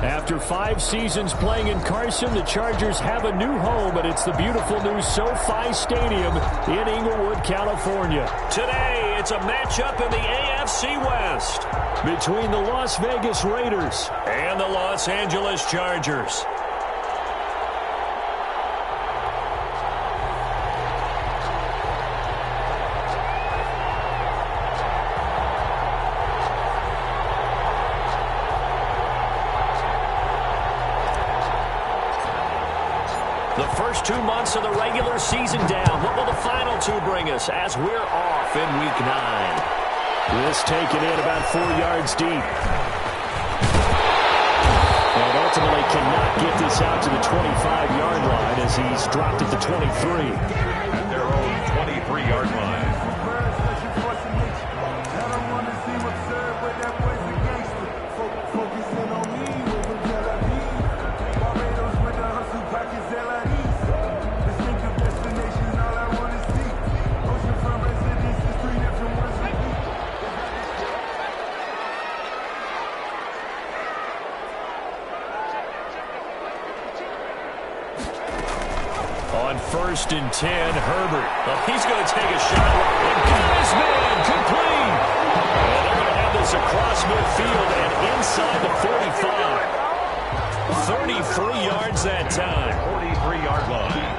After 5 seasons playing in Carson, the Chargers have a new home, and it's the beautiful new SoFi Stadium in Inglewood, California. Today, it's a matchup in the AFC West between the Las Vegas Raiders and the Los Angeles Chargers. The first 2 months of the regular season down. What will the final 2 bring us as we're off in Week 9? This taken in about 4 yards deep. And ultimately cannot get this out to the 25-yard line as he's dropped at the 23. At their own 23-yard line. On 1st and 10, Herbert. Well, he's going to take a shot. And got his man complete. And they're going to have this across midfield and inside the 45. 33 yards that time. 43-yard line.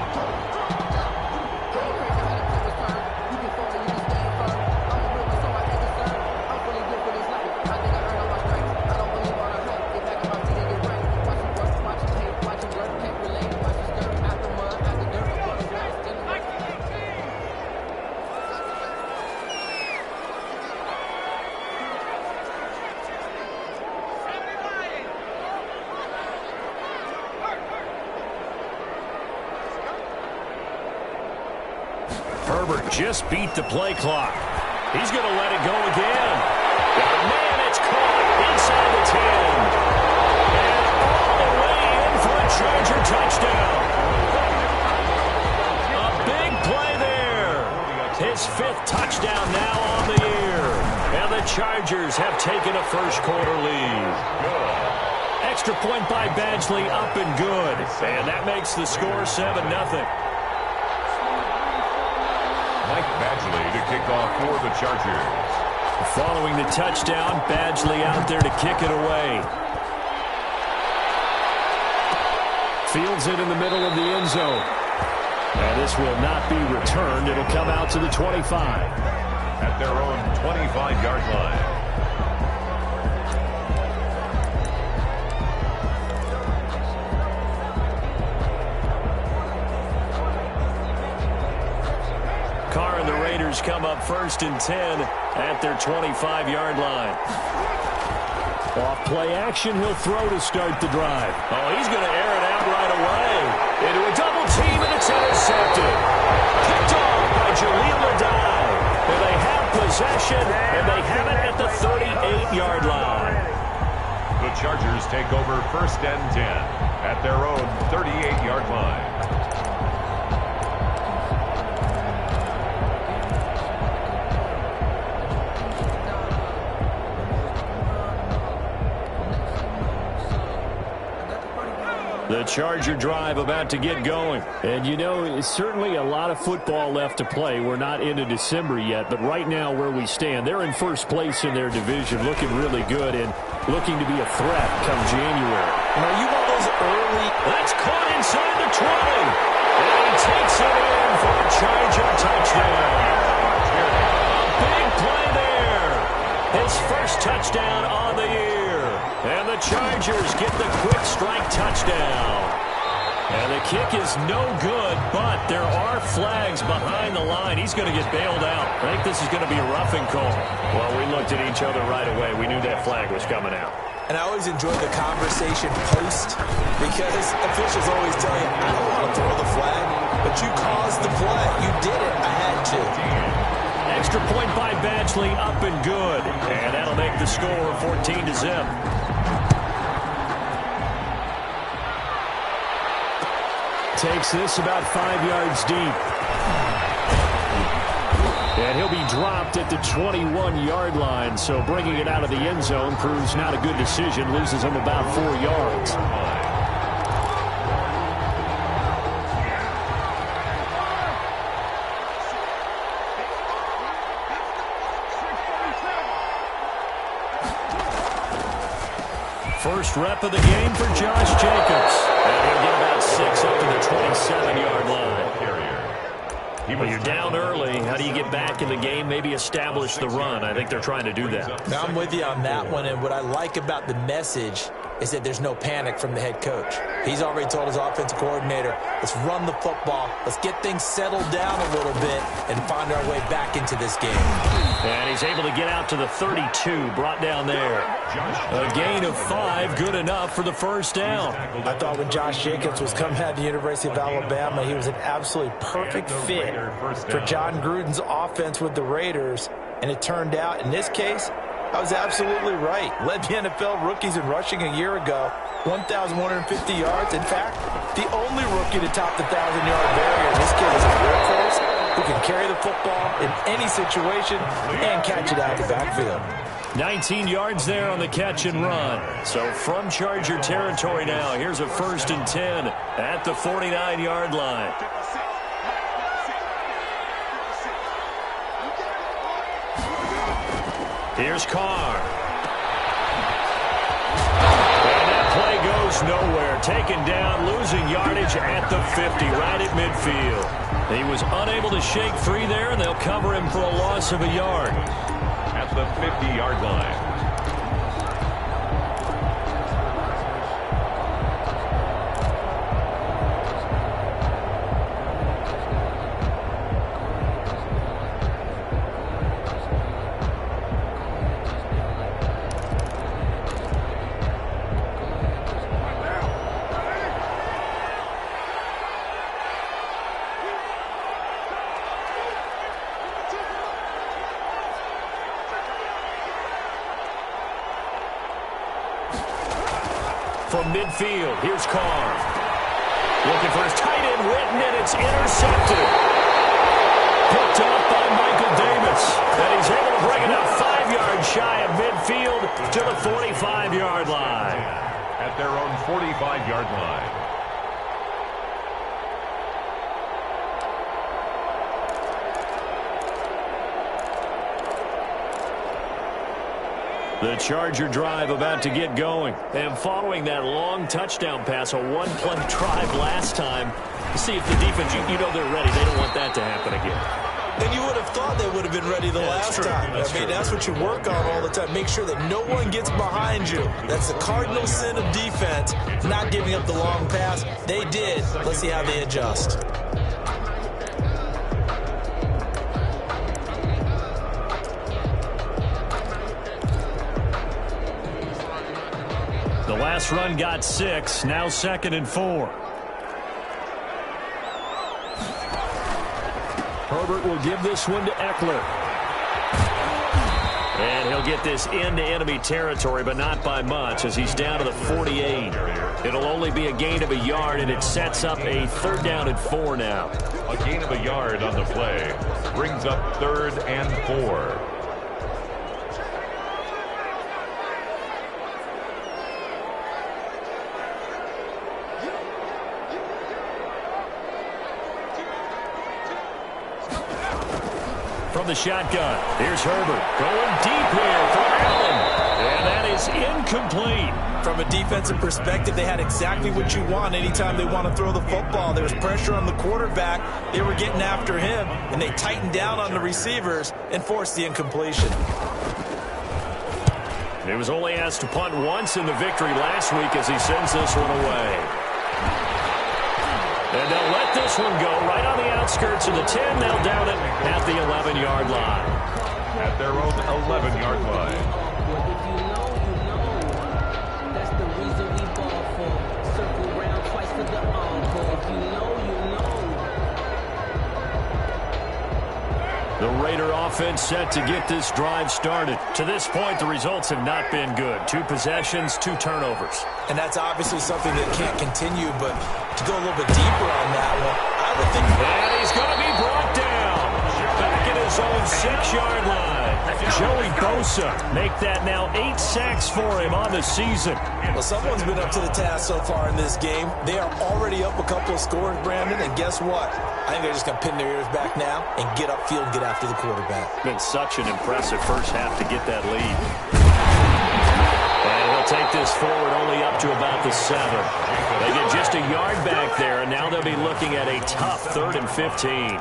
Herbert just beat the play clock. He's going to let it go again. And man, it's caught inside the 10. And all the way in for a Charger touchdown. A big play there. His 5th touchdown now on the year. And the Chargers have taken a first-quarter lead. Extra point by Badgley, up and good. And that makes the score 7-0. Mike Badgley to kick off for the Chargers. Following the touchdown, Badgley out there to kick it away. Fields it in the middle of the end zone. And this will not be returned. It'll come out to the 25. At their own 25-yard line. Carr and the Raiders come up 1st and 10 at their 25-yard line. Off play action, he'll throw to start the drive. Oh, he's going to air it out right away. Into a double team, and it's intercepted. Picked off by Jaleel Adai. And they have possession, and they have it at the 38-yard line. The Chargers take over 1st and 10 at their own 38-yard line. The Charger drive about to get going. And, you know, it's certainly a lot of football left to play. We're not into December yet, but right now where we stand, they're in first place in their division, looking really good and looking to be a threat come January. Now, you want those early. That's caught inside the 20. And he takes it in for a Charger touchdown. A big play there. His first touchdown on the year. And the Chargers get the quick strike touchdown. And the kick is no good, but there are flags behind the line. He's going to get bailed out. I think this is going to be a roughing call. Well, we looked at each other right away. We knew that flag was coming out. And I always enjoy the conversation post because officials always tell you, I don't want to throw the flag, but you caused the play. You did it. I had to. Extra point by Badgley, up and good. And that'll make the score 14-0. Takes this about 5 yards deep. And he'll be dropped at the 21-yard line. So bringing it out of the end zone proves not a good decision. Loses him about 4 yards. First rep of the game for Josh Jacobs. And he'll get about 6 up to the 27-yard line. Well, you're down early. How do you get back in the game, maybe establish the run? I think they're trying to do that. Now, I'm with you on that one, and what I like about the message is that there's no panic from the head coach. He's already told his offensive coordinator, let's run the football, let's get things settled down a little bit and find our way back into this game. And he's able to get out to the 32, brought down there. A gain of 5, good enough for the first down. I thought when Josh Jacobs was coming out of the University of Alabama, he was an absolutely perfect fit for John Gruden's offense with the Raiders. And it turned out, in this case, I was absolutely right. Led the NFL rookies in rushing a year ago, 1,150 yards. In fact, the only rookie to top the 1,000-yard barrier. In this case, is a workhorse who can carry the football in any situation and catch it out of the backfield. 19 yards there on the catch and run. So from Charger territory now, here's a 1st and 10 at the 49-yard line. Here's Carr. And that play goes nowhere. Taken down, losing yardage at the 50, right at midfield. He was unable to shake free there, and they'll cover him for a loss of a yard. At the 50-yard line. From midfield, here's Carr. Looking for his tight end, Witten, and it's intercepted. Picked up by Michael Davis. And he's able to bring it up 5 yards shy of midfield to the 45-yard line. At their own 45-yard line. The Charger drive about to get going. And following that long touchdown pass, a one-play drive last time, see if the defense, you know they're ready. They don't want that to happen again. And you would have thought they would have been ready the last time. That's what you work on all the time. Make sure that no one gets behind you. That's the cardinal sin of defense, not giving up the long pass. They did. Let's see how they adjust. The last run got 6, now 2nd and 4. Herbert will give this one to Eckler. And he'll get this into enemy territory, but not by much, as he's down to the 48. It'll only be a gain of a yard, and it sets up a 3rd down and 4 now. A gain of a yard on the play brings up 3rd and 4. From the shotgun, here's Herbert going deep here for Allen, and that is incomplete. From a defensive perspective, they had exactly what you want anytime they want to throw the football. There was pressure on the quarterback. They were getting after him, and they tightened down on the receivers and forced the incompletion. He was only asked to punt once in the victory last week as he sends this one away. And they'll let this one go right on the outskirts of the 10. They'll down it at the 11-yard line. At their own 11-yard line. The Raider offense set to get this drive started. To this point, the results have not been good. 2 possessions, 2 turnovers. And that's obviously something that can't continue, but to go a little bit deeper on that one, I would think... And he's going to be brought down. Back at his own 6-yard line. Joey Bosa make that now 8 sacks for him on the season. Well, someone's been up to the task so far in this game. They are already up a couple of scores, Brandon, and guess what? I think they're just going to pin their ears back now and get upfield and get after the quarterback. Been such an impressive first half to get that lead. And he'll take this forward only up to about the 7. They get just a yard back there, and now they'll be looking at a tough 3rd and 15.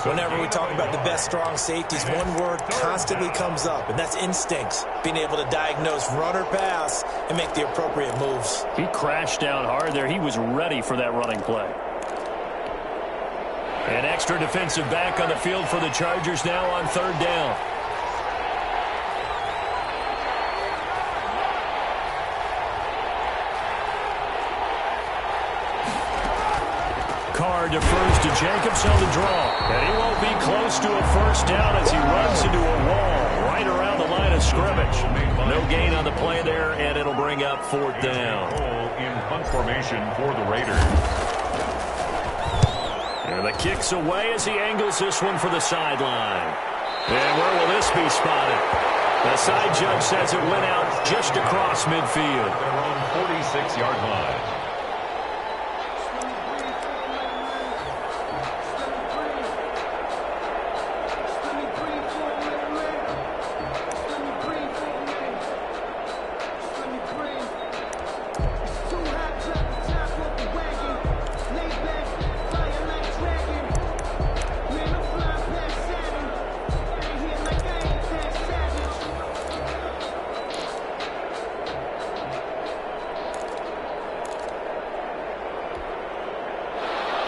Whenever we talk about the best strong safeties, one word constantly comes up, and that's instincts. Being able to diagnose run or pass and make the appropriate moves. He crashed down hard there. He was ready for that running play. An extra defensive back on the field for the Chargers now on 3rd down. Carr defers to Jacobs on the draw. And he won't be close to a first down as he runs into a wall right around the line of scrimmage. No gain on the play there, and it'll bring up 4th down. In punt formation for the Raiders. And the kick's away as he angles this one for the sideline. And where will this be spotted? The side judge says it went out just across midfield. Their own 46-yard line.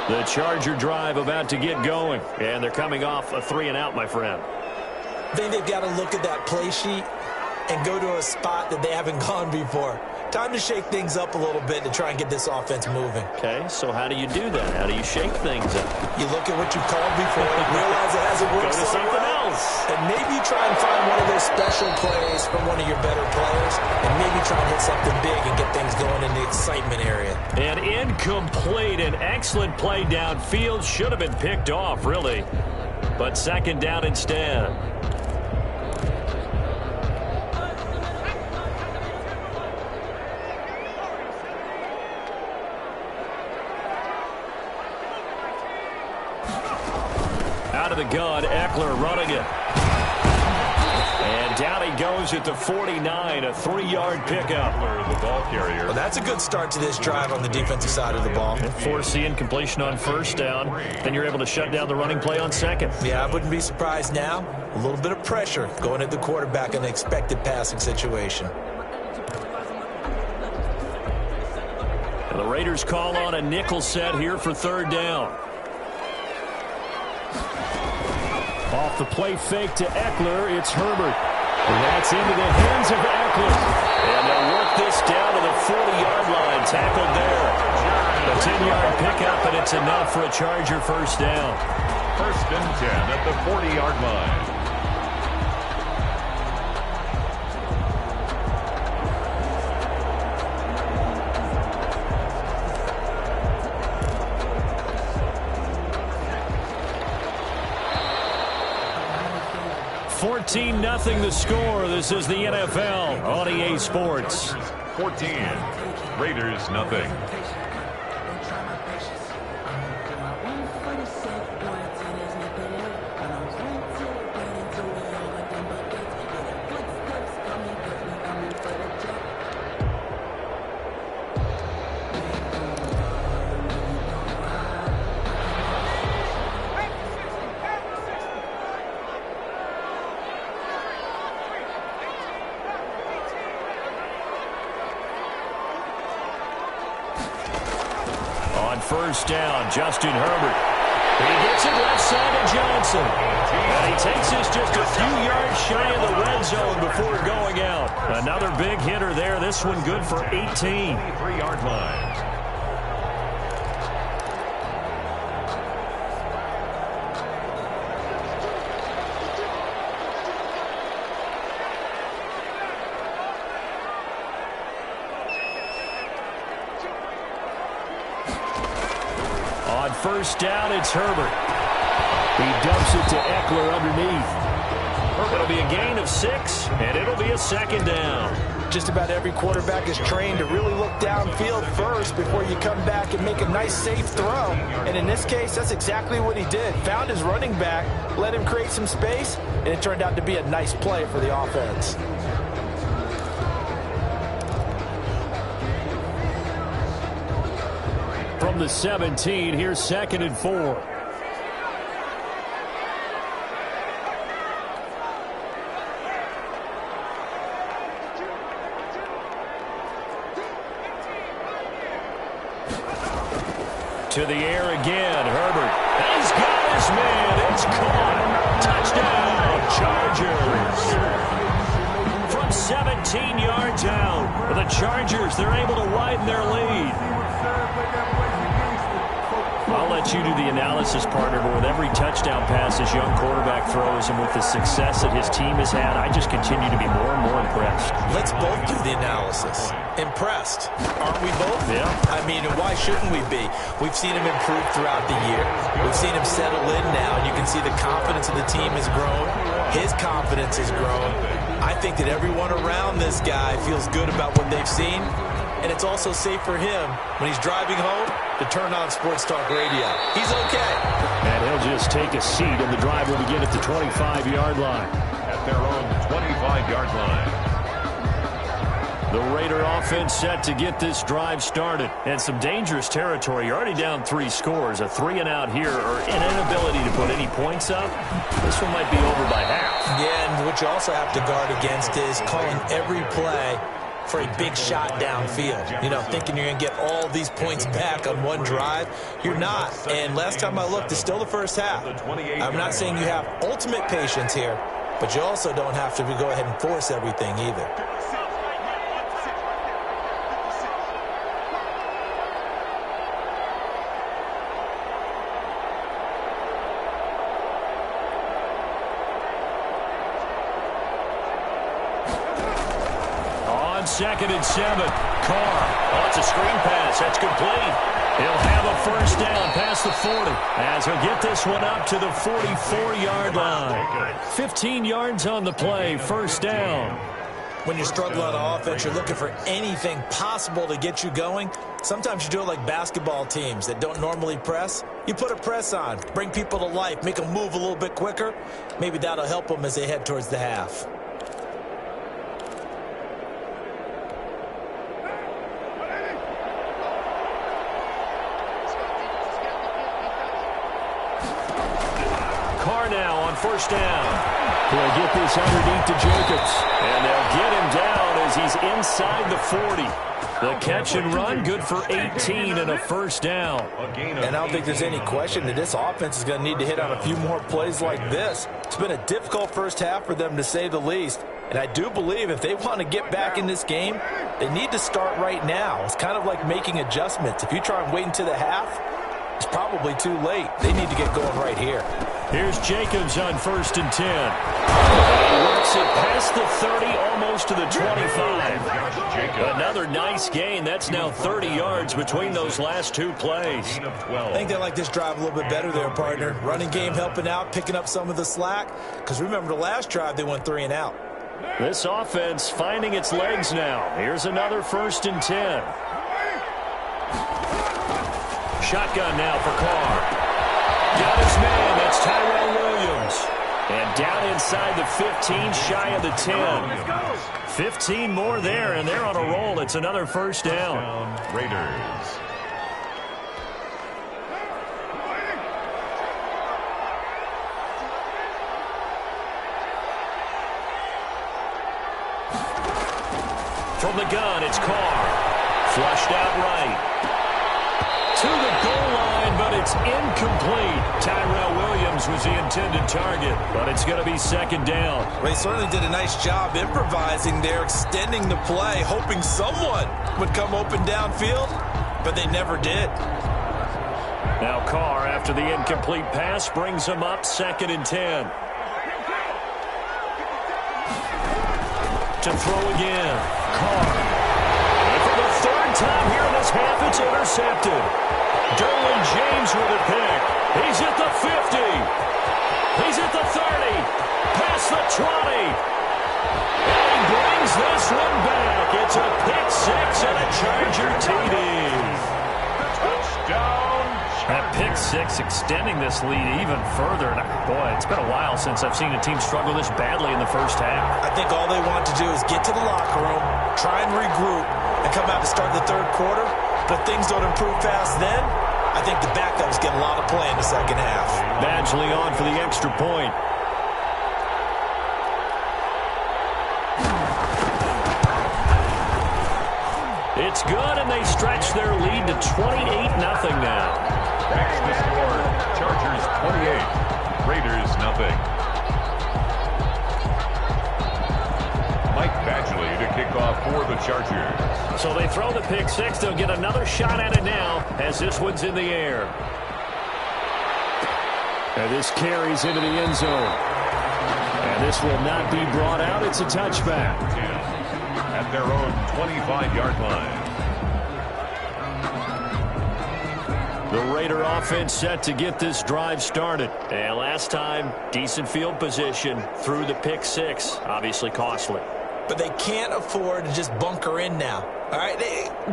The Charger drive about to get going, and they're coming off a 3-and-out, my friend. I think they've got to look at that play sheet and go to a spot that they haven't gone before. Time to shake things up a little bit to try and get this offense moving. Okay, so how do you do that? How do you shake things up? You look at what you've called before, realize it hasn't worked Go to something else. and maybe try and find one of those special plays from one of your better players, and maybe try and hit something big and get things going in the excitement area. An incomplete and excellent play downfield. Should have been picked off, really. But 2nd down instead. Out of the gun, Eckler running it. And down he goes at the 49, a 3-yard pickup. The ball carrier. Well, that's a good start to this drive on the defensive side of the ball. Force the incompletion on 1st down. Then you're able to shut down the running play on 2nd. Yeah, I wouldn't be surprised now. A little bit of pressure going at the quarterback in an expected passing situation. And the Raiders call on a nickel set here for 3rd down. Off the play fake to Eckler, it's Herbert. And that's into the hands of Eckler. And they'll work this down to the 40-yard line, tackled there. A 10-yard pickup, and it's enough for a Charger first down. 1st and 10 at the 40-yard line. Nothing the score. This is the NFL on EA Sports. 14. Raiders nothing. First down, Justin Herbert. He gets it left side to Johnson. And he takes this just a few yards shy of the red zone before going out. Another big hitter there. This one good for 18. 3-yard line. First down, it's Herbert. He dumps it to Eckler underneath. It'll be a gain of 6, and it'll be a second down. Just about every quarterback is trained to really look downfield first before you come back and make a nice, safe throw. And in this case, that's exactly what he did. Found his running back, let him create some space, and it turned out to be a nice play for the offense. From the 17, here's 2nd and 4. To the air again, Herbert. He's got his man. It's caught. Touchdown, Chargers. From 17 yards out, the Chargers, they're able to widen their lead. I'll let you do the analysis, partner, but with every touchdown pass this young quarterback throws and with the success that his team has had, I just continue to be more and more impressed. Let's both do the analysis. Impressed. Aren't we both? Yeah. I mean, why shouldn't we be? We've seen him improve throughout the year. We've seen him settle in now, and you can see the confidence of the team has grown. His confidence has grown. I think that everyone around this guy feels good about what they've seen. And it's also safe for him when he's driving home to turn on Sports Talk Radio. He's okay. And he'll just take a seat, and the drive will begin at the 25-yard line. At their own 25-yard line. The Raider offense set to get this drive started. And some dangerous territory. You're already down 3 scores. A 3-and-out here, or an inability to put any points up. This one might be over by half. Yeah, and what you also have to guard against is calling every play for a big shot downfield. You know, thinking you're going to get all these points back on one drive. You're not. And last time I looked, it's still the first half. I'm not saying you have ultimate patience here, but you also don't have to go ahead and force everything either. Second and 7. Carr. Oh, it's a screen pass. That's complete. He'll have a first down past the 40 as he'll get this one up to the 44-yard line. 15 yards on the play. First down. When you're struggling on offense, you're looking for anything possible to get you going. Sometimes you do it like basketball teams that don't normally press. You put a press on, bring people to life, make them move a little bit quicker. Maybe that'll help them as they head towards the half. Now on first down. He'll get this underneath to Jacobs. And they'll get him down as he's inside the 40. The catch and run, good for 18 and a first down. And I don't think there's any question that this offense is going to need to hit on a few more plays like this. It's been a difficult first half for them, to say the least. And I do believe if they want to get back in this game, they need to start right now. It's kind of like making adjustments. If you try and wait until the half, it's probably too late. They need to get going right here. Here's Jacobs on first and 10. He works it past the 30, almost to the 25. Another nice gain. That's now 30 yards between those last 2 plays. I think they like this drive a little bit better there, partner. Running game helping out, picking up some of the slack. Because remember, the last drive, they went 3-and-out. This offense finding its legs now. Here's another first and 10. Shotgun now for Carr. Got his man. That's Tyrell Williams. And down inside the 15, shy of the 10. 15 more there, and they're on a roll. It's another first down. Raiders. From the gun, it's Carr. Flushed out right. To the goal line, but it's incomplete. Tyrell Williams was the intended target, but it's going to be second down. Well, he certainly did a nice job improvising there, extending the play, hoping someone would come open downfield, but they never did. Now Carr, after the incomplete pass, brings him up second and 10. To throw again. Carr. And for the third time here in this half, it's intercepted. Derwin James with a pick. He's at the 50. 26, extending this lead even further. And boy, it's been a while since I've seen a team struggle this badly in the first half. I think all they want to do is get to the locker room, try and regroup, and come out to start the third quarter. But if things don't improve fast then, I think the backups get a lot of play in the second half. Badgley on for the extra point. It's good, and they stretch their lead to 28-0 now. Next the score, Chargers 28, Raiders 0. Mike Badgley to kick off for the Chargers. So they throw the pick six. They'll get another shot at it now as this one's in the air. And this carries into the end zone. And this will not be brought out. It's a touchback. At their own 25-yard line. The Raider offense set to get this drive started. And last time, decent field position through the pick six. Obviously costly. But they can't afford to just bunker in now. All right,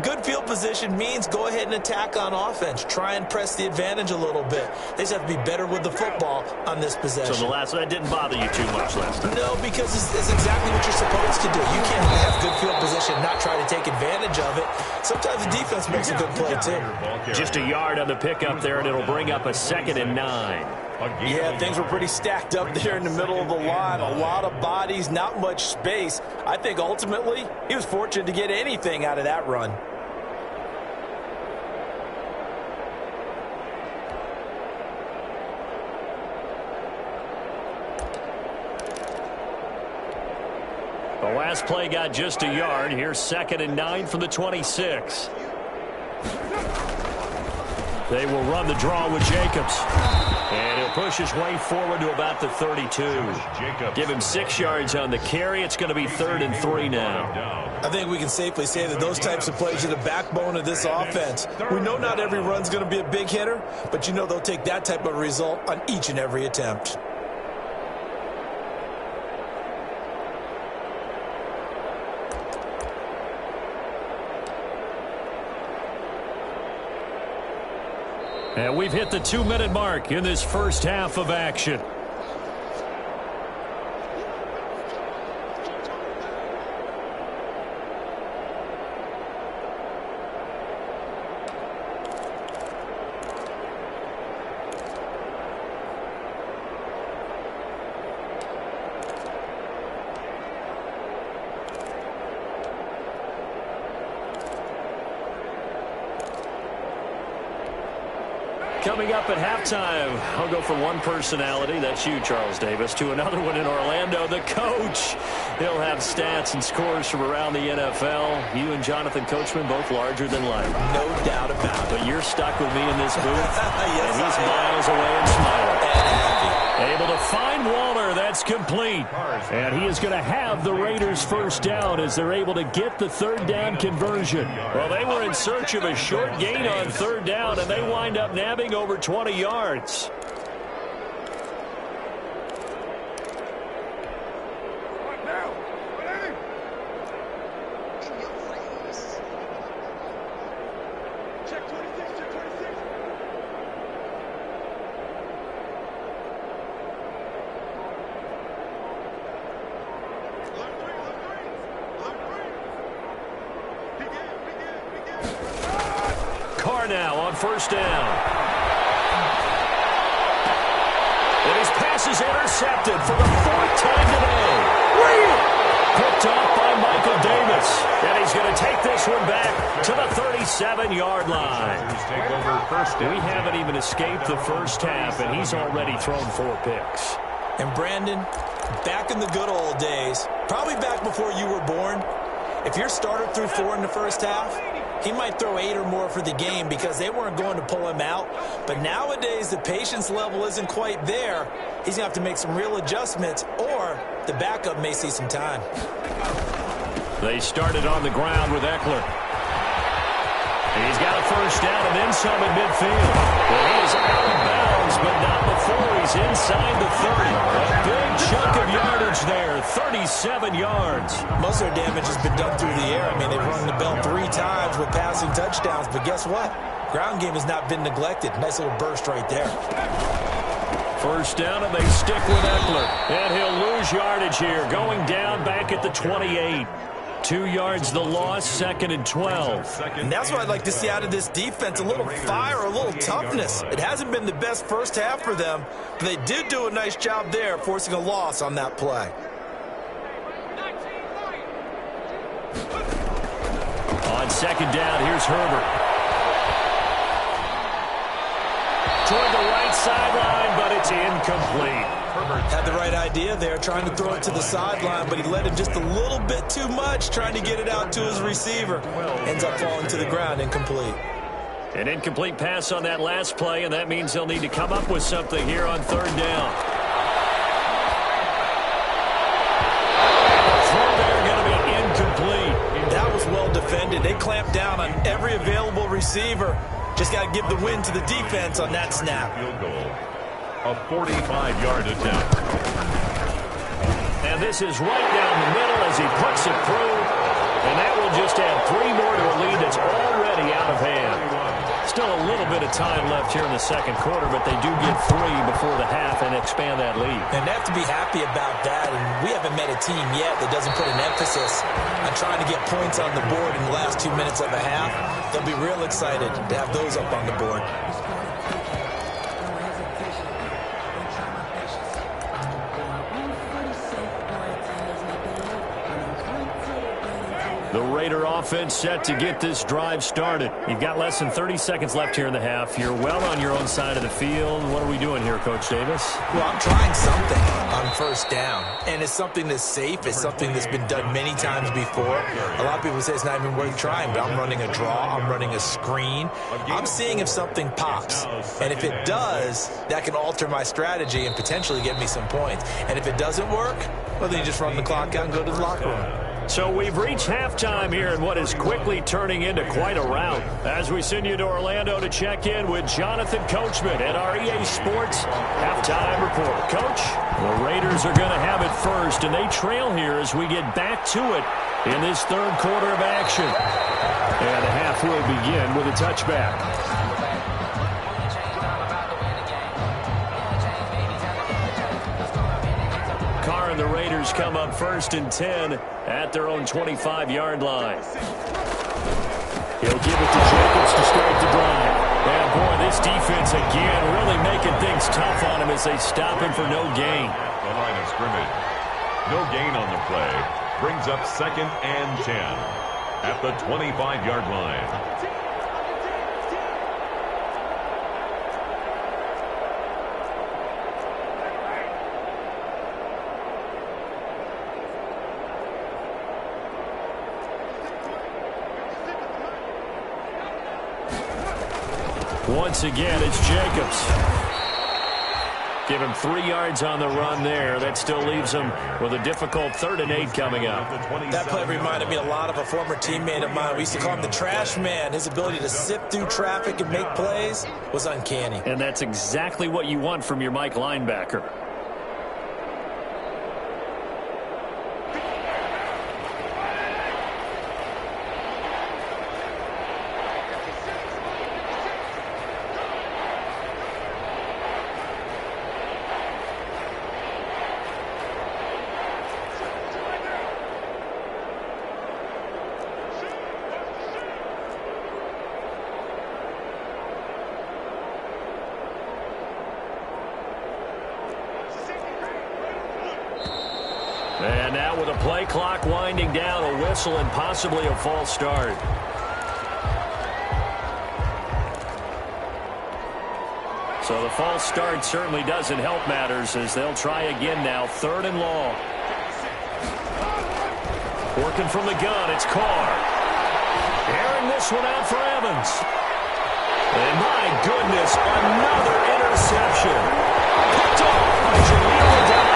good field position means go ahead and attack on offense. Try and press the advantage a little bit. They just have to be better with the football on this possession. So that didn't bother you too much last time? No, because it's exactly what you're supposed to do. You can't have good field position, not try to take advantage of it. Sometimes the defense makes a good play, too. Just a yard on the pickup there, and it'll bring up a 2nd and 9. Yeah, things were pretty stacked up there in the middle of the line. A lot of bodies, not much space. I think ultimately he was fortunate to get anything out of that run. The last play got just a yard. Here's 2nd and 9 from the 26. They will run the draw with Jacobs. And he'll push his way forward to about the 32. Give him 6 yards on the carry. It's going to be 3rd and 3 now. I think we can safely say that those types of plays are the backbone of this offense. We know not every run's going to be a big hitter, but you know they'll take that type of result on each and every attempt. And we've hit the 2-minute mark in this first half of action. Coming up at halftime, I'll go from one personality, that's you, Charles Davis, to another one in Orlando, the coach. He'll have stats and scores from around the NFL. You and Jonathan Coachman, both larger than life. No doubt about it. But you're stuck with me in this booth, yes, and he's miles away and smiling. And happy. Able to find Waller. That's complete. And he is going to have the Raiders first down as they're able to get the 3rd down conversion. Well, they were in search of a short gain on 3rd down, and they wind up nabbing over 20 yards. Now on 1st down. And his pass is intercepted for the 4th time today. Picked off by Michael Davis. And he's going to take this one back to the 37-yard line. We haven't even escaped the first half, and he's already thrown 4 picks. And Brandon, back in the good old days, probably back before you were born, if your starter threw 4 in the first half, he might throw 8 or more for the game because they weren't going to pull him out. But nowadays, the patience level isn't quite there. He's going to have to make some real adjustments, or the backup may see some time. They started on the ground with Eckler. He's got a first down and then some at midfield. Well, he is out of bounds, but not before he's inside the 30. A big chunk of yardage there, 37 yards. Most of their damage has been done through the air. I mean, they've rung the bell 3 times with passing touchdowns, but guess what? Ground game has not been neglected. Nice little burst right there. First down, and they stick with Eckler. And he'll lose yardage here, going down back at the 28. 2 yards the loss, 2nd and 12. And that's what I'd like to see out of this defense, a little fire, a little toughness. It hasn't been the best first half for them, but they did do a nice job there, forcing a loss on that play. On 2nd down, here's Herbert. Toward the right sideline, but it's incomplete. Herbert had the right idea there, trying to throw it to the sideline, but he led him just a little bit too much, trying to get it out to his receiver. Ends up falling to the ground, incomplete. An incomplete pass on that last play, and that means they'll need to come up with something here on 3rd down. Throw there going to be incomplete. That was well defended. They clamped down on every available receiver. Just got to give the win to the defense on that snap. Field goal. A 45-yard attempt. And this is right down the middle as he puts it through. And that will just add 3 more to a lead that's already out of hand. Still a little bit of time left here in the 2nd quarter, but they do get 3 before the half and expand that lead. And they have to be happy about that. And we haven't met a team yet that doesn't put an emphasis on trying to get points on the board in the last 2 minutes of a half. They'll be real excited to have those up on the board. The Raider offense set to get this drive started. You've got less than 30 seconds left here in the half. You're well on your own side of the field. What are we doing here, Coach Davis? Well, I'm trying something on 1st down, and it's something that's safe. It's something that's been done many times before. A lot of people say it's not even worth trying, but I'm running a draw. I'm running a screen. I'm seeing if something pops, and if it does, that can alter my strategy and potentially get me some points. And if it doesn't work, well, then you just run the clock out and go to the locker room. So we've reached halftime here in what is quickly turning into quite a rout. As we send you to Orlando to check in with Jonathan Coachman at our EA Sports Halftime Report. Coach, the Raiders are going to have it first, and they trail here as we get back to it in this 3rd quarter of action. And the half will begin with a touchback. And the Raiders come up 1st and 10 at their own 25-yard line. He'll give it to Jacobs to start the drive. And boy, this defense again really making things tough on him as they stop him for no gain. At the line of scrimmage. No gain on the play. Brings up 2nd and 10 at the 25-yard line. Once again, it's Jacobs. Give him 3 yards on the run there. That still leaves him with a difficult 3rd and 8 coming up. That play reminded me a lot of a former teammate of mine. We used to call him the trash man. His ability to sift through traffic and make plays was uncanny. And that's exactly what you want from your Mike linebacker. And now with a play clock winding down, a whistle and possibly a false start. So the false start certainly doesn't help matters as they'll try again now. 3rd and long. Working from the gun, it's Carr. Airing this one out for Evans. And my goodness, another interception. Picked off by Jaleel Dow.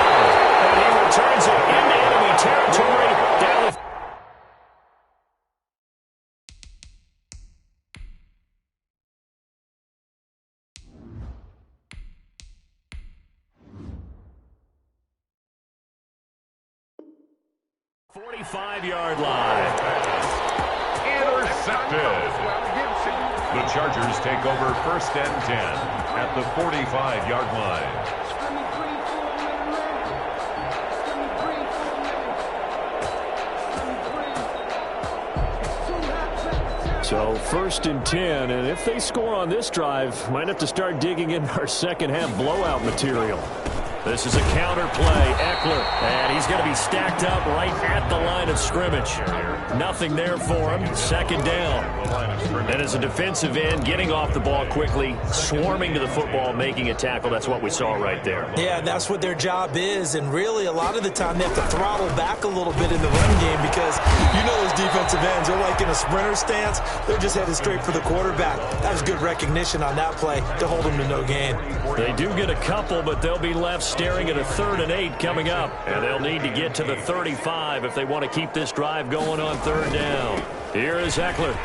And he returns it into enemy territory. Down the 45-yard line. Intercepted. The Chargers take over 1st and 10 at the 45-yard line. So 1st and 10, and if they score on this drive, might have to start digging in our second half blowout material. This is a counter play. Eckler, and he's going to be stacked up right at the line of scrimmage. Nothing there for him. 2nd down. And as a defensive end, getting off the ball quickly, swarming to the football, making a tackle. That's what we saw right there. Yeah, that's what their job is. And really, a lot of the time, they have to throttle back a little bit in the run game because you know those defensive ends, they're like in a sprinter stance. They're just headed straight for the quarterback. That was good recognition on that play to hold them to no gain. They do get a couple, but they'll be left staring at a 3rd and 8 coming up. And they'll need to get to the 35 if they want to keep this drive going on 3rd down. Here is Eckler.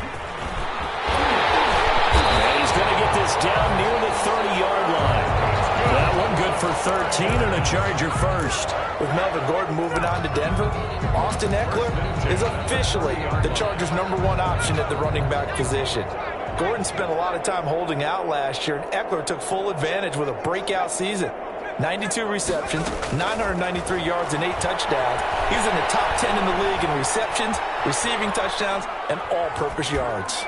And he's going to get this down near the 30-yard line. That one good for 13 and a Charger first. With Melvin Gordon moving on to Denver, Austin Eckler is officially the Chargers' #1 option at the running back position. Gordon spent a lot of time holding out last year, and Eckler took full advantage with a breakout season. 92 receptions, 993 yards, and 8 touchdowns. He's in the top 10 in the league in receptions, receiving touchdowns, and all-purpose yards.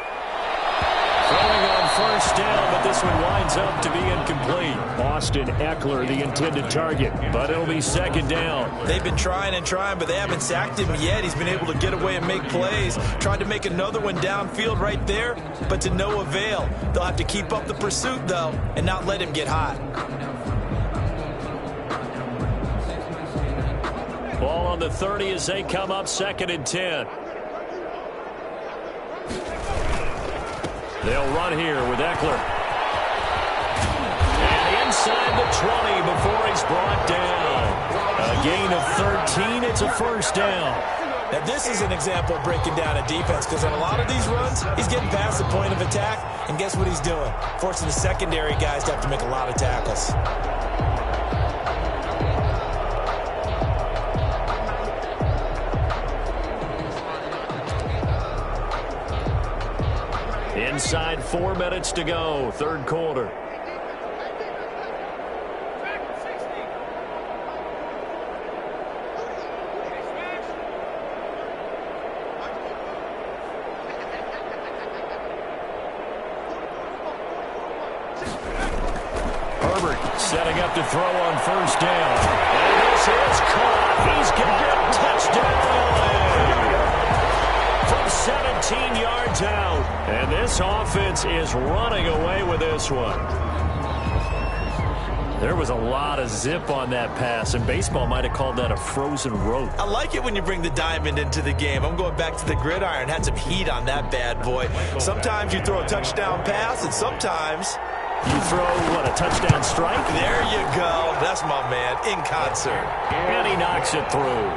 Throwing on 1st down, but this one winds up to be incomplete. Austin Eckler, the intended target, but it'll be 2nd down. They've been trying and trying, but they haven't sacked him yet. He's been able to get away and make plays. Tried to make another one downfield right there, but to no avail. They'll have to keep up the pursuit, though, and not let him get hot. Ball on the 30 as they come up 2nd and 10. They'll run here with Eckler. And inside the 20 before he's brought down. A gain of 13. It's a 1st down. Now, this is an example of breaking down a defense because on a lot of these runs, he's getting past the point of attack, and guess what he's doing? Forcing the secondary guys to have to make a lot of tackles. Inside 4 minutes to go, 3rd quarter. Herbert setting up to throw on 1st down. And this is caught. He's got a touchdown. From 17 yards out. And this offense is running away with this one. There was a lot of zip on that pass, and baseball might have called that a frozen rope. I like it when you bring the diamond into the game. I'm going back to the gridiron. Had some heat on that bad boy. Sometimes you throw a touchdown pass, and sometimes you throw, what, a touchdown strike? There you go. That's my man, in concert. And he knocks it through.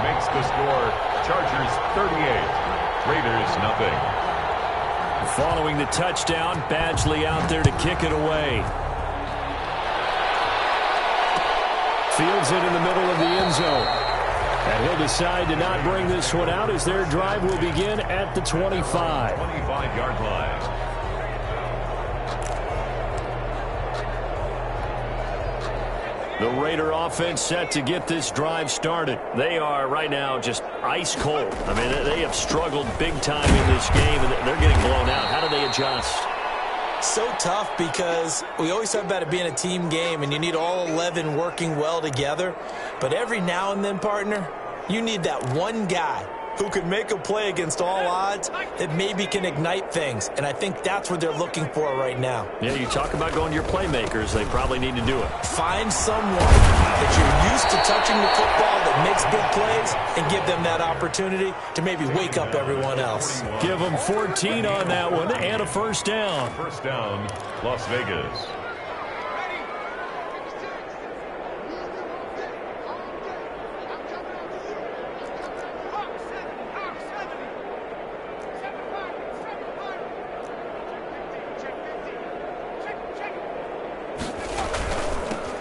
Makes the score Chargers 38, Raiders nothing. Following the touchdown, Badgley out there to kick it away. Fields it in the middle of the end zone. And he'll decide to not bring this one out as their drive will begin at the 25. 25-yard line. The Raider offense set to get this drive started. They are right now just ice cold. I mean, they have struggled big time in this game, and they're getting blown out. How do they adjust? So tough because we always talk about it being a team game, and you need all 11 working well together. But every now and then, partner, you need that one guy who can make a play against all odds that maybe can ignite things. And I think that's what they're looking for right now. Yeah, you talk about going to your playmakers. They probably need to do it. Find someone that you're used to touching the football that makes big plays and give them that opportunity to maybe wake up everyone else. Give them 14 on that one and a 1st down. 1st down, Las Vegas.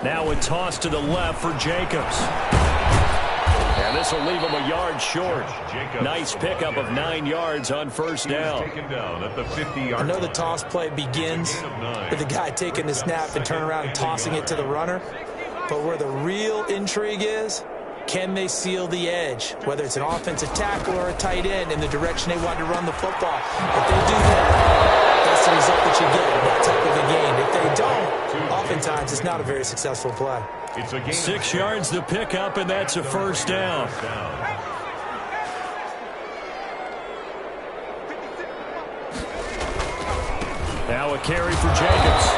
Now a toss to the left for Jacobs. And this will leave him a yard short. Nice pickup of 9 yards on first down. I know the toss play begins with the guy taking the snap and turn around and tossing it to the runner. But where the real intrigue is, can they seal the edge? Whether it's an offensive tackle or a tight end in the direction they want to run the football. If they do that, that's the result that you get in that type of a game. If they don't, oftentimes it's not a very successful play. 6 yards the pickup, and that's a first down. Now a carry for Jacobs.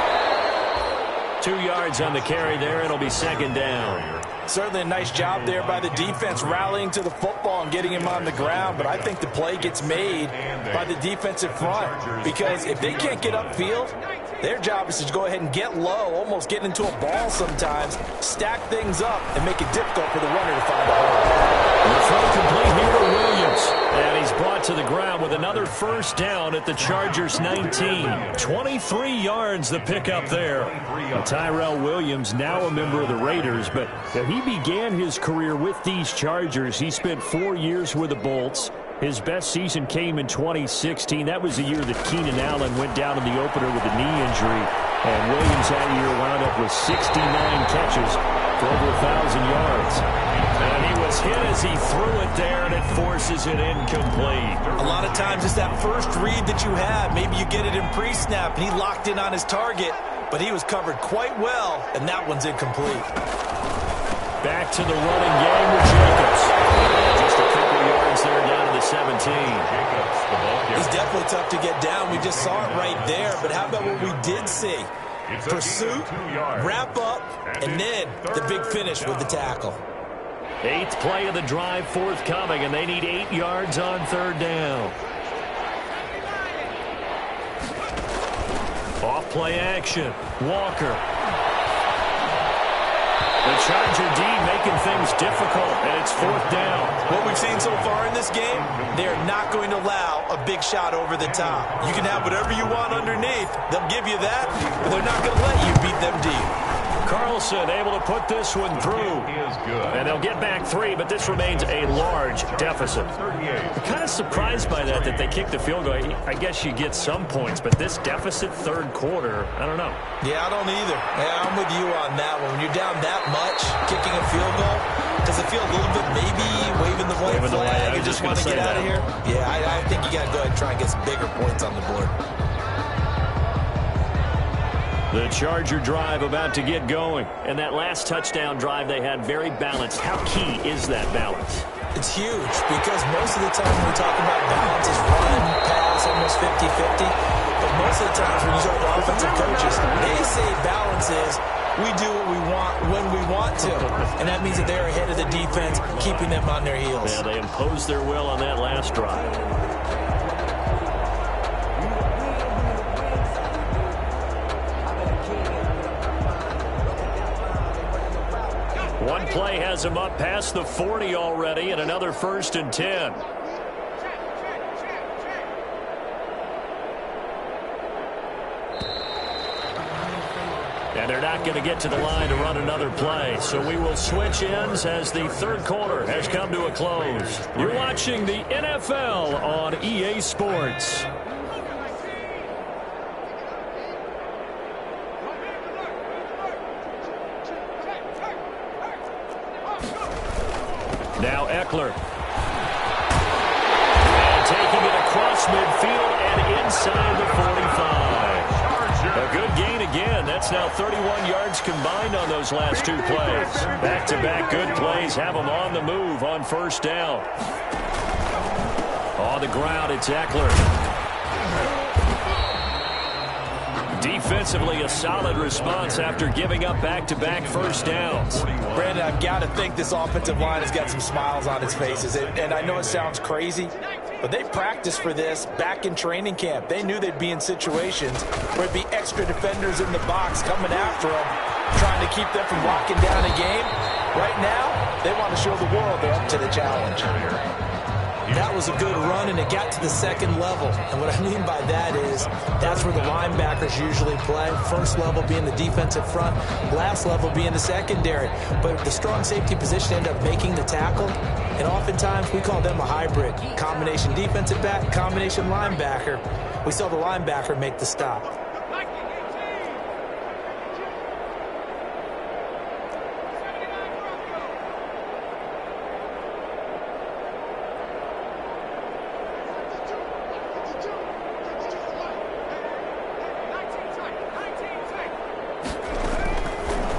2 yards on the carry there. It'll be second down. Certainly a nice job there by the defense rallying to the football and getting him on the ground, but I think the play gets made by the defensive front because if they can't get upfield, their job is to go ahead and get low, almost get into a ball sometimes, stack things up, and make it difficult for the runner to find a hole. The throw complete here to Williams. And he's brought to the ground with another first down at the Chargers' 19. 23 yards the pickup there. Tyrell Williams, now a member of the Raiders, but he began his career with these Chargers. He spent 4 years with the Bolts. His best season came in 2016. That was the year that Keenan Allen went down in the opener with a knee injury. And Williams that year wound up with 69 catches for over 1,000 yards. And he was hit as he threw it there, and it forces it incomplete. A lot of times it's that first read that you have. Maybe you get it in pre-snap, and he locked in on his target, but he was covered quite well, and that one's incomplete. Back to the running game with Jacobs. Just a couple yards there down to the 17. He's definitely tough to get down. We just saw it right there, but how about what we did see? Pursuit, wrap up, and then the big finish with the tackle. 8th play of the drive forthcoming, and they need 8 yards on third down. Off play action. Walker. The Charger D making things difficult, and it's fourth down. What we've seen so far in this game, they are not going to allow a big shot over the top. You can have whatever you want underneath. They'll give you that, but they're not going to let you beat them deep. Carlson able to put this one through. And they'll get back 3, but this remains a large deficit. I'm kind of surprised by that they kicked the field goal. I guess you get some points, but this deficit third quarter, I don't know. Yeah, I don't either. Yeah, I'm with you on that one. When you're down that much, kicking a field goal, does it feel a little bit maybe waving the white flag and just want to get out of here? Yeah, I think you got to go ahead and try and get some bigger points on the board. The Charger drive about to get going. And that last touchdown drive they had very balanced. How key is that balance? It's huge because most of the time when we talk about balance is run, pass, almost 50-50. But most of the times when you talk to offensive coaches, they say balance is we do what we want when we want to. And that means that they're ahead of the defense, keeping them on their heels. Yeah, they imposed their will on that last drive. One play has him up past the 40 already, and another 1st and 10. And they're not going to get to the line to run another play. So we will switch ends as the third quarter has come to a close. You're watching the NFL on EA Sports. Now Eckler. And taking it across midfield and inside the 45. A good gain again. That's now 31 yards combined on those last 2 plays. Back-to-back good plays have them on the move on first down. On the ground, it's Eckler. Defensively, a solid response after giving up back-to-back first downs. Brandon, I've got to think this offensive line has got some smiles on its faces. And I know it sounds crazy, but they practiced for this back in training camp. They knew they'd be in situations where it'd be extra defenders in the box coming after them, trying to keep them from locking down a game. Right now, they want to show the world they're up to the challenge. That was a good run, and it got to the second level. And what I mean by that is that's where the linebackers usually play. First level being the defensive front, last level being the secondary. But the strong safety position ended up making the tackle, and oftentimes we call them a hybrid. Combination defensive back, combination linebacker. We saw the linebacker make the stop.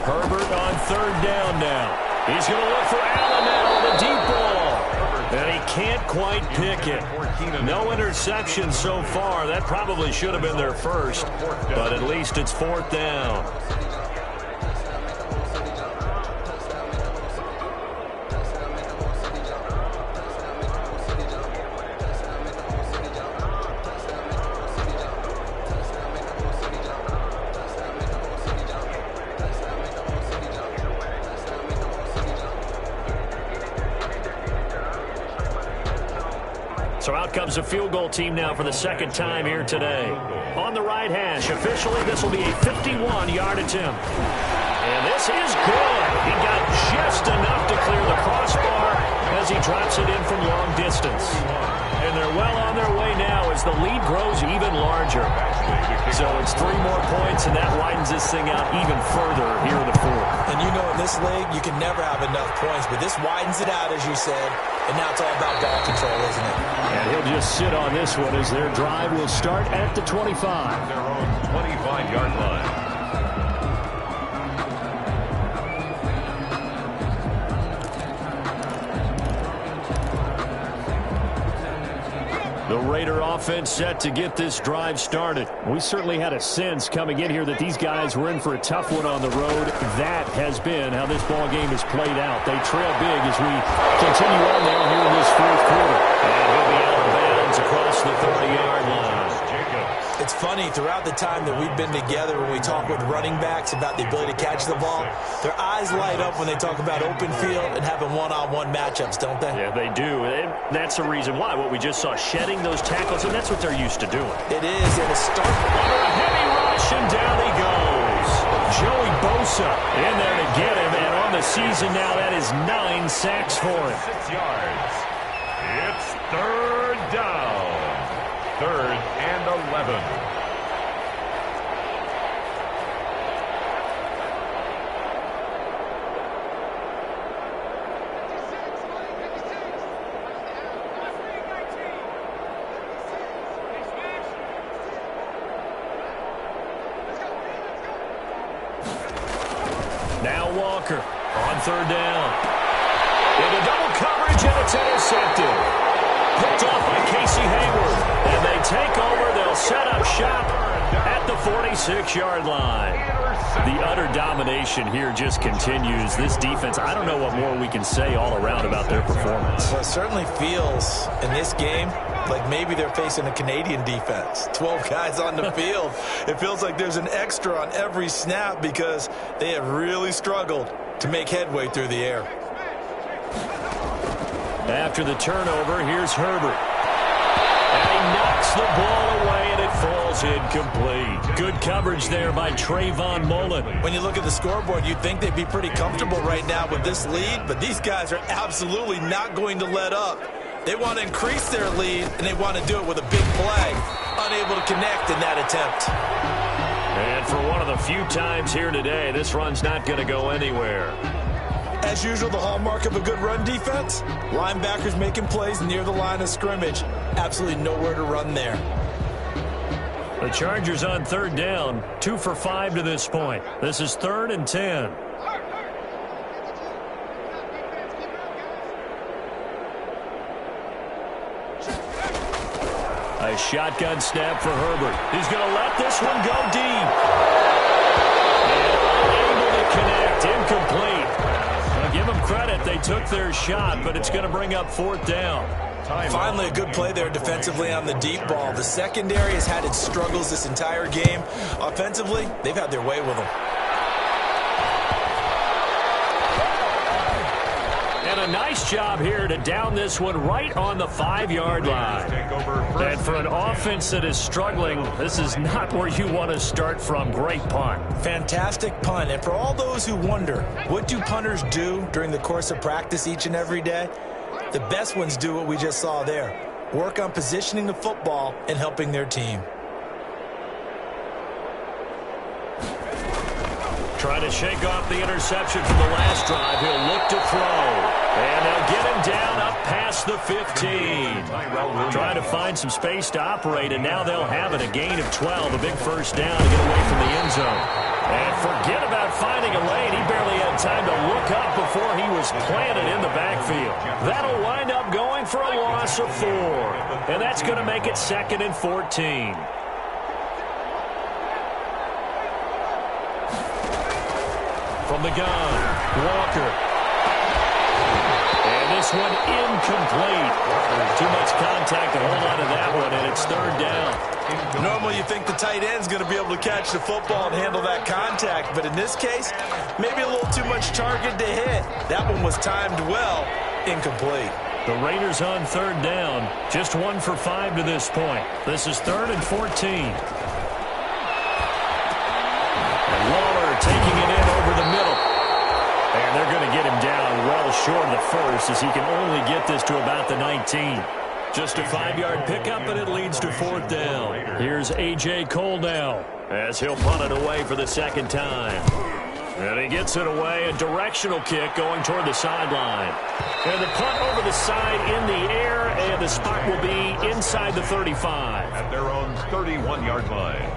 Herbert on third down now. He's going to look for Allen now on the deep ball. And he can't quite pick it. No interception so far. That probably should have been their first. But at least it's fourth down. So out comes a field goal team now for the second time here today. On the right hash, officially this will be a 51-yard attempt. And this is good. He got just enough to clear the crossbar as he drops it in from long distance. And they're well on their way now as the lead grows even larger. So it's 3 more points, and that widens this thing out even further here in the fourth. And you know in this league, you can never have enough points, but this widens it out, as you said, and now it's all about ball control, isn't it? And he'll just sit on this one as their drive will start at the 25. Their own 25-yard line. The Raider offense set to get this drive started. We certainly had a sense coming in here that these guys were in for a tough one on the road. That has been how this ball game has played out. They trail big as we continue on now here in this fourth quarter. And he'll be out of bounds across the 30-yard line. It's funny, throughout the time that we've been together, when we talk with running backs about the ability to catch the ball, their eyes light up when they talk about open field and having one-on-one matchups, don't they? Yeah, they do. And that's the reason why. What we just saw, shedding those tackles, and that's what they're used to doing. It is, and it's starting. Under a heavy rush, and down he goes. Joey Bosa in there to get him, and on the season now, that is 9 sacks for him. 6 yards. It's third down. Third and 11. Now Walker on third down. Into double coverage, and it's intercepted. Picked off by Casey Hayward. And they take over. They'll set up shop at the 46-yard line. The utter domination here just continues. This defense, I don't know what more we can say all around about their performance. Well, it certainly feels in this game like maybe they're facing a Canadian defense. 12 guys on the field. It feels like there's an extra on every snap because they have really struggled to make headway through the air. After the turnover, here's Herbert. And he knocks the ball away, and it falls incomplete. Good coverage there by Trayvon Mullen. When you look at the scoreboard, you'd think they'd be pretty comfortable right now with this lead, but these guys are absolutely not going to let up. They want to increase their lead, and they want to do it with a big play. Unable to connect in that attempt. And for one of the few times here today, this run's not going to go anywhere. As usual, the hallmark of a good run defense, linebackers making plays near the line of scrimmage. Absolutely nowhere to run there. The Chargers on third down, 2 for 5 to this point. This is 3rd and 10. A shotgun snap for Herbert. He's going to let this one go deep. And unable to connect, incomplete. Now give them credit, they took their shot, but it's going to bring up 4th down. Finally, a good play there defensively on the deep ball. The secondary has had its struggles this entire game. Offensively, they've had their way with them. And And a nice job here to down this one right on the 5-yard line. And for an offense that is struggling, this is not where you want to start from. Great punt. Fantastic punt. And for all those who wonder, what do punters do during the course of practice each and every day? The best ones do what we just saw there. Work on positioning the football and helping their team. Trying to shake off the interception from the last drive. He'll look to throw. And they'll get him down up past the 15. Trying to find some space to operate, and now they'll have it. A gain of 12, a big first down to get away from the end zone. And forget about finding a lane. He barely had time to look up before he was planted in the backfield. That'll wind up going for a loss of 4. And that's going to make it 2nd and 14. From the gun, Walker. And this one incomplete. Too much contact to hold on to that one, and it's 3rd down. Normally you think the tight end's going to be able to catch the football and handle that contact, but in this case, maybe a little too much target to hit. That one was timed well, incomplete. The Raiders on 3rd down, just 1 for 5 to this point. This is 3rd and 14. And Waller taking it in over the middle. And they're going to get him down well short of the first, as he can only get this to about the 19. Just a 5-yard pickup, and it leads to 4th down. Here's A.J. Cole now, as he'll punt it away for the 2nd time. And he gets it away, a directional kick going toward the sideline. And the punt over the side in the air, and the spot will be inside the 35. At their own 31-yard line.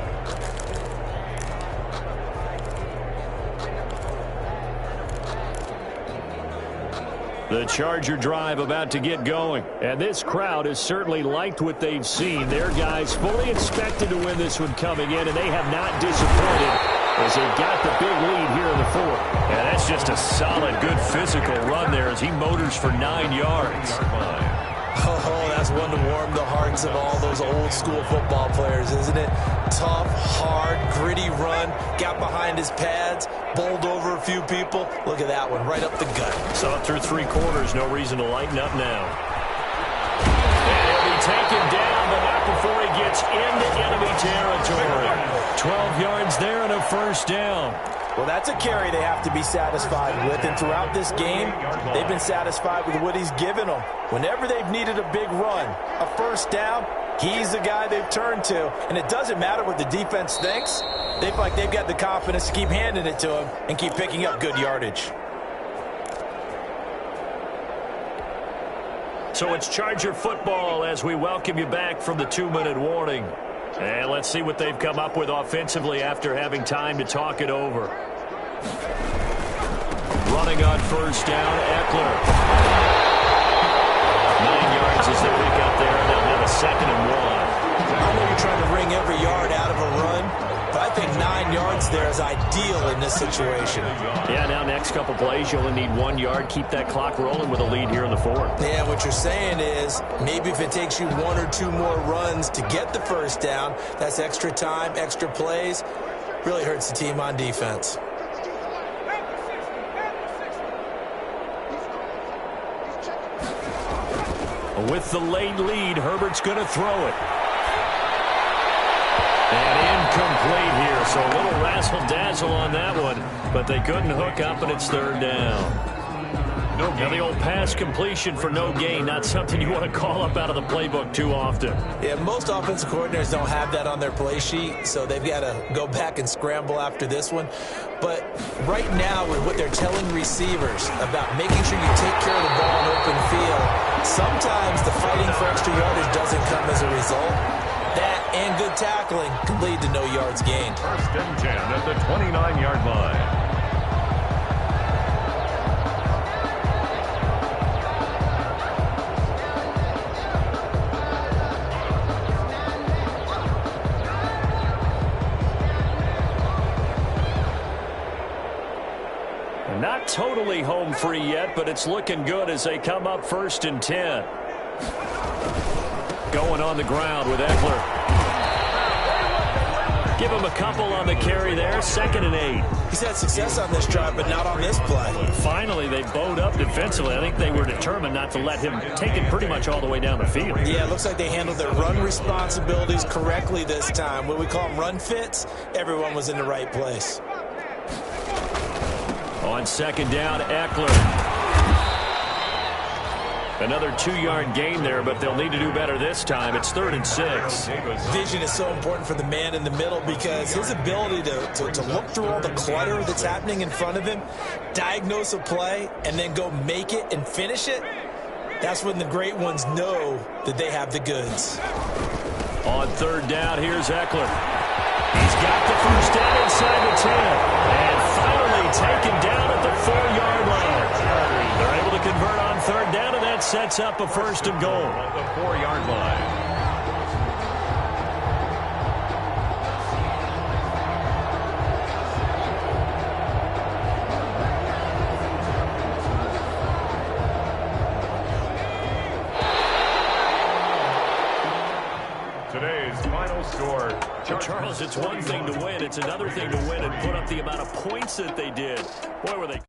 The Charger drive about to get going. And this crowd has certainly liked what they've seen. Their guys fully expected to win this one coming in, and they have not disappointed as they got the big lead here in the 4th. And that's just a solid, good physical run there as he motors for 9 yards. Oh, that's one to warm the hearts of all those old-school football players, isn't it? Tough, hard, gritty run, got behind his pads, bowled over a few people. Look at that one, right up the gut. Saw it through 3 quarters, no reason to lighten up now. And he'll be taken down, but not before he gets into enemy territory. 12 yards there and a first down. Well, that's a carry they have to be satisfied with, and throughout this game, they've been satisfied with what he's given them. Whenever they've needed a big run, a first down, he's the guy they've turned to, and it doesn't matter what the defense thinks. They feel like they've got the confidence to keep handing it to him and keep picking up good yardage. So it's Charger football as we welcome you back from the 2-minute warning. And let's see what they've come up with offensively after having time to talk it over. Running on first down, Eckler. 9 yards as they pick up there, and they'll have a 2nd and 1. I know you're trying to wring every yard out of a run, but I think 9 yards there is ideal in this situation. Yeah, now next couple plays, you only need 1 yard. Keep that clock rolling with a lead here in the 4th. Yeah, what you're saying is maybe if it takes you 1 or 2 more runs to get the first down, that's extra time, extra plays. Really hurts the team on defense. With the late lead, Herbert's going to throw it. And incomplete here, so a little razzle-dazzle on that one, but they couldn't hook up, and it's 3rd down. Now the old pass completion for no gain, not something you want to call up out of the playbook too often. Yeah, most offensive coordinators don't have that on their play sheet, so they've got to go back and scramble after this one. But right now, with what they're telling receivers about making sure you take care of the ball in open field, sometimes the fighting for extra yardage doesn't come as a result. That and good tackling can lead to no yards gained. 1st and 10 at the 29-yard line. Not totally home free yet, but it's looking good as they come up 1st and 10. Going on the ground with Eckler. Give him a couple on the carry there. 2nd and 8. He's had success on this drive, but not on this play. Finally, they bowed up defensively. I think they were determined not to let him take it pretty much all the way down the field. Yeah, it looks like they handled their run responsibilities correctly this time. What we call them run fits, everyone was in the right place. On 2nd down, Eckler. Another 2-yard gain there, but they'll need to do better this time. It's 3rd and 6. Vision is so important for the man in the middle because his ability to look through all the clutter that's happening in front of him, diagnose a play, and then go make it and finish it, that's when the great ones know that they have the goods. On 3rd down, here's Eckler. He's got the first down inside the 10. And finally taken down at the 4-yard line. They're able to convert on 3rd down, and that sets up a 1st and goal. At the 4-yard line. Today's final score. Charles, it's one thing to win. It's another thing to win and put up the amount of points that they did. Boy, were they...